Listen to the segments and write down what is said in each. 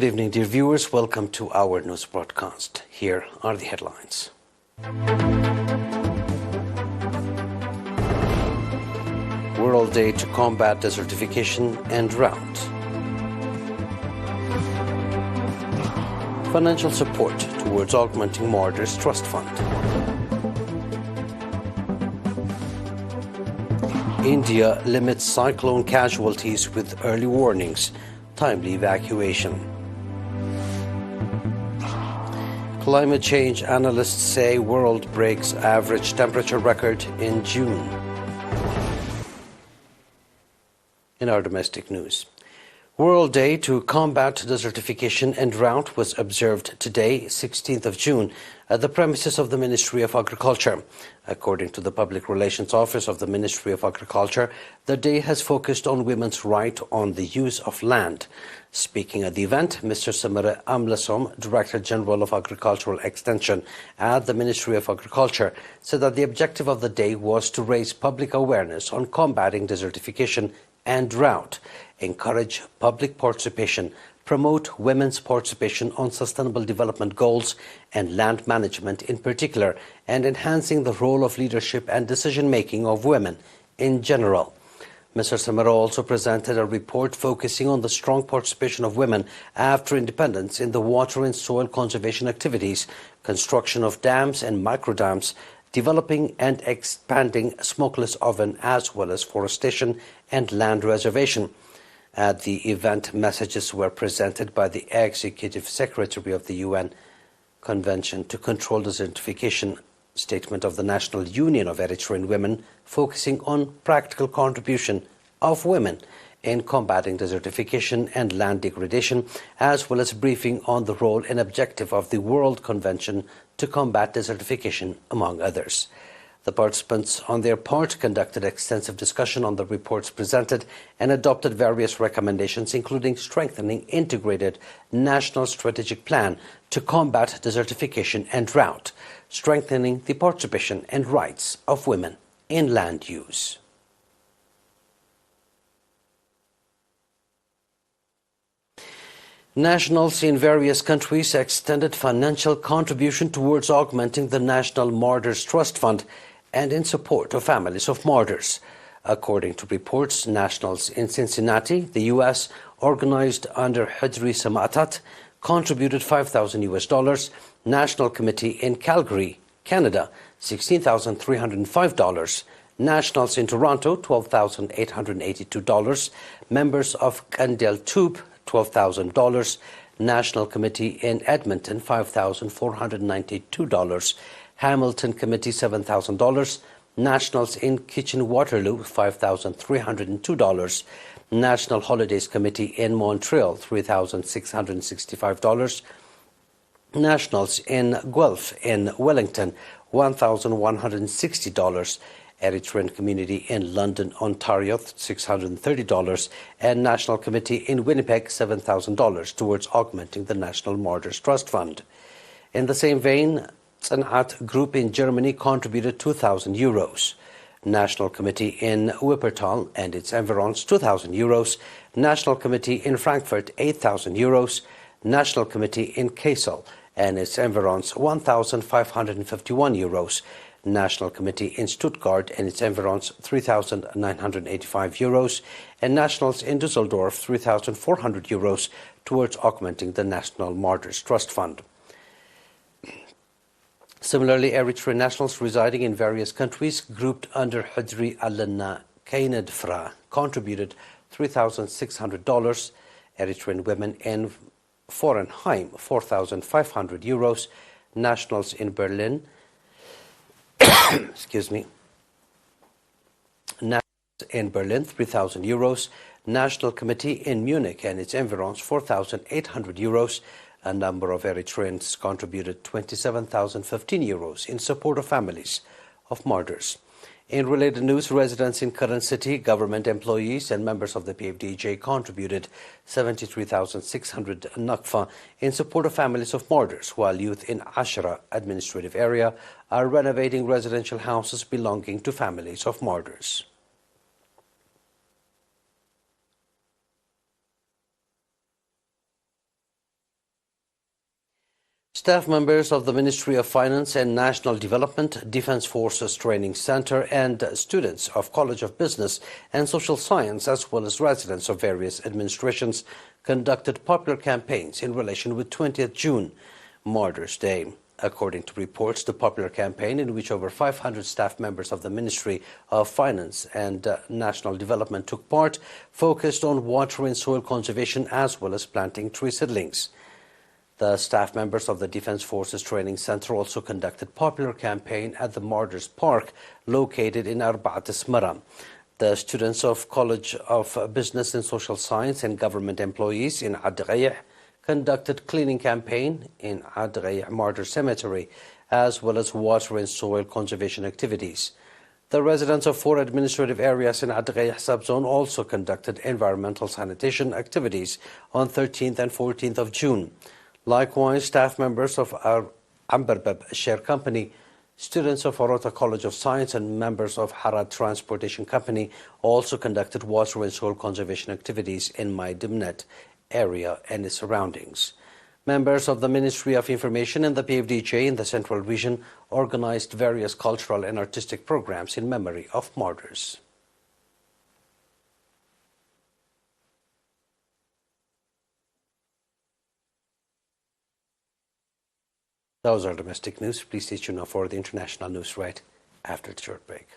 Good evening, dear viewers. Welcome to our news broadcast. Here are the headlines. World Day to combat desertification and drought. Financial support towards augmenting Martyrs Trust Fund. India limits cyclone casualties with early warnings, timely evacuation. Climate change analysts say world breaks average temperature record in June. In our domestic news, World Day to combat desertification and drought was observed today, 16th of June, at the premises of the Ministry of Agriculture. According to the Public Relations Office of the Ministry of Agriculture, the day has focused on women's right on the use of land. Speaking at the event, Mr. Samara Amlasom, Director General of Agricultural Extension at the Ministry of Agriculture, said that the objective of the day was to raise public awareness on combating desertification and drought, encourage public participation, promote women's participation on sustainable development goals and land management in particular, and enhancing the role of leadership and decision-making of women in general. Mr. Samara also presented a report focusing on the strong participation of women after independence in the water and soil conservation activities, construction of dams and microdams, developing and expanding smokeless oven, as well as forestation and land reservation. At the event, messages were presented by the Executive Secretary of the UN Convention to Control Desertification, statement of the National Union of Eritrean Women, focusing on practical contribution of women in combating desertification and land degradation, as well as briefing on the role and objective of the World Convention to combat desertification, among others. The participants, on their part, conducted extensive discussion on the reports presented and adopted various recommendations, including strengthening integrated national strategic plan to combat desertification and drought, strengthening the participation and rights of women in land use. Nationals in various countries extended financial contribution towards augmenting the National Martyrs Trust Fund and in support of families of martyrs. According to reports, nationals in Cincinnati, the U.S., organized under Eritrea, contributed $5,000, National Committee in Calgary, Canada, $16,305, nationals in Toronto, $12,882, members of Kandel Tube, $12,000, National Committee in Edmonton, $5,492, Hamilton Committee, $7,000, nationals in Kitchen-Waterloo, $5,302, National Holidays Committee in Montreal, $3,665, nationals in Guelph in Wellington, $1,160, Eritrean Community in London, Ontario, $630, and National Committee in Winnipeg, $7,000 towards augmenting the National Martyrs Trust Fund. In the same vein, Sanat Group in Germany contributed €2,000. National Committee in Wuppertal and its environs, €2,000. National Committee in Frankfurt, €8,000. National Committee in Kassel and its environs, €1,551. National Committee in Stuttgart and its environs, €3,985, and nationals in Düsseldorf, €3,400 towards augmenting the National Martyrs Trust Fund. Similarly, Eritrean nationals residing in various countries grouped under Hidri Alana Kainedfra contributed $3,600, Eritrean women in Forenheim, €4,500, nationals in Berlin, nationals in Berlin, €3,000, National Committee in Munich and its environs, €4,800. A number of Eritreans contributed €27,015 in support of families of martyrs. In related news, residents in Current City, government employees and members of the PFDJ contributed 73,600 nakfa in support of families of martyrs, while youth in Ashra administrative area are renovating residential houses belonging to families of martyrs. Staff members of the Ministry of Finance and National Development, Defense Forces Training Center, and students of College of Business and Social Science, as well as residents of various administrations, conducted popular campaigns in relation with 20th June, Martyrs Day. According to reports, the popular campaign, in which over 500 staff members of the Ministry of Finance and National Development took part, focused on water and soil conservation as well as planting tree seedlings. The staff members of the Defense Forces Training Center also conducted popular campaign at the Martyrs Park, located in Arba'at Smara. The students of College of Business and Social Science and government employees in Adghayah conducted cleaning campaign in Adghayah Martyr Cemetery, as well as water and soil conservation activities. The residents of 4 administrative areas in Adghayah subzone also conducted environmental sanitation activities on 13th and 14th of June. Likewise, staff members of our Ambarbab Share Company, students of Orota College of Science, and members of Harad Transportation Company also conducted water and soil conservation activities in My Dimnet area and its surroundings. Members of the Ministry of Information and the PFDJ in the Central Region organized various cultural and artistic programs in memory of martyrs. Those are domestic news. Please stay tuned now for the international news right after the short break.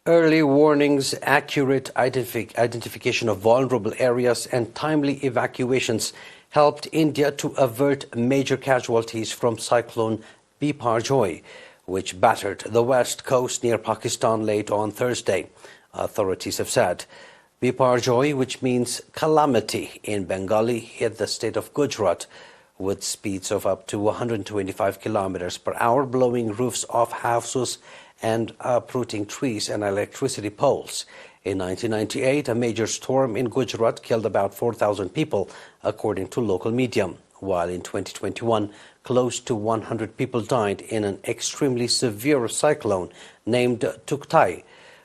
Early warnings, accurate identification of vulnerable areas, and timely evacuations helped India to avert major casualties from cyclone Biparjoy, which battered the west coast near Pakistan late on Thursday. Authorities have said Biparjoy, which means calamity in Bengali, hit the state of Gujarat with speeds of up to 125 kilometers per hour, blowing roofs off houses and uprooting trees and electricity poles. In 1998, a major storm in Gujarat killed about 4,000 people, according to local media, while in 2021, close to 100 people died in an extremely severe cyclone named Tuktai.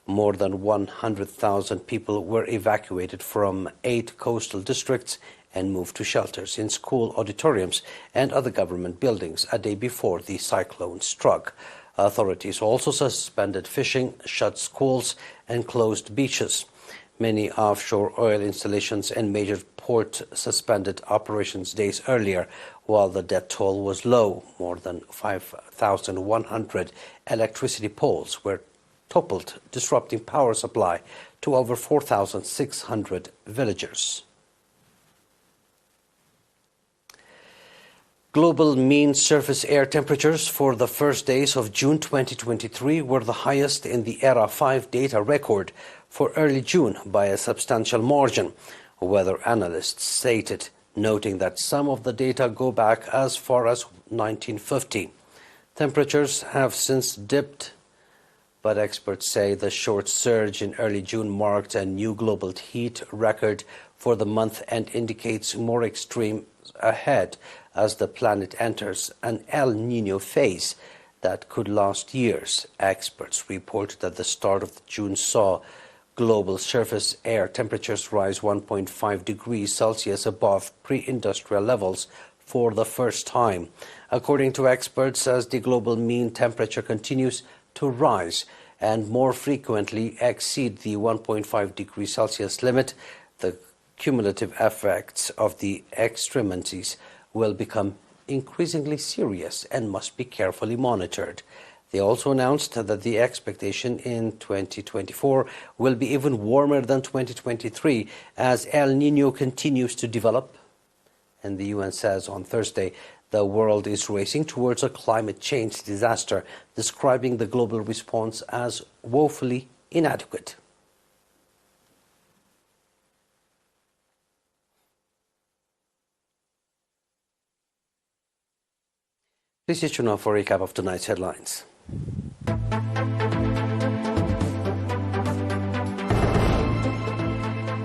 More than 100,000 people were evacuated from 8 coastal districts and moved to shelters in school auditoriums and other government buildings a day before the cyclone struck. Authorities also suspended fishing, shut schools, and closed beaches. Many offshore oil installations and major ports suspended operations days earlier, while the death toll was low. More than 5,100 electricity poles were toppled, disrupting power supply to over 4,600 villagers. Global mean surface air temperatures for the first days of June 2023 were the highest in the ERi-5 data record for early June by a substantial margin, weather analysts stated, noting that some of the data go back as far as 1950. Temperatures have since dipped, but experts say the short surge in early June marked a new global heat record for the month and indicates more extreme ahead as the planet enters an El Niño phase that could last years. Experts report that the start of June saw global surface air temperatures rise 1.5 degrees Celsius above pre-industrial levels for the first time. According to experts, as the global mean temperature continues to rise and more frequently exceed the 1.5 degrees Celsius limit, the cumulative effects of the extremities will become increasingly serious and must be carefully monitored. They also announced that the expectation in 2024 will be even warmer than 2023 as El Niño continues to develop. And the UN says on Thursday the world is racing towards a climate change disaster, describing the global response as woefully inadequate. Please stay tuned now for a recap of tonight's headlines.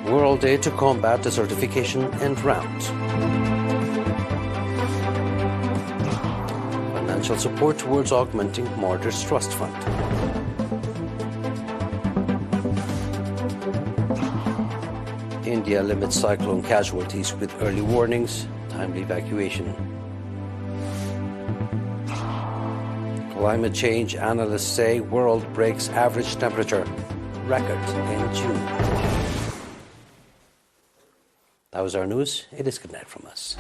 World Day to combat desertification and drought. Financial support towards augmenting Martyrs Trust Fund. India limits cyclone casualties with early warnings, timely evacuation. Climate change analysts say world breaks average temperature record in June. That was our news. It is good night from us.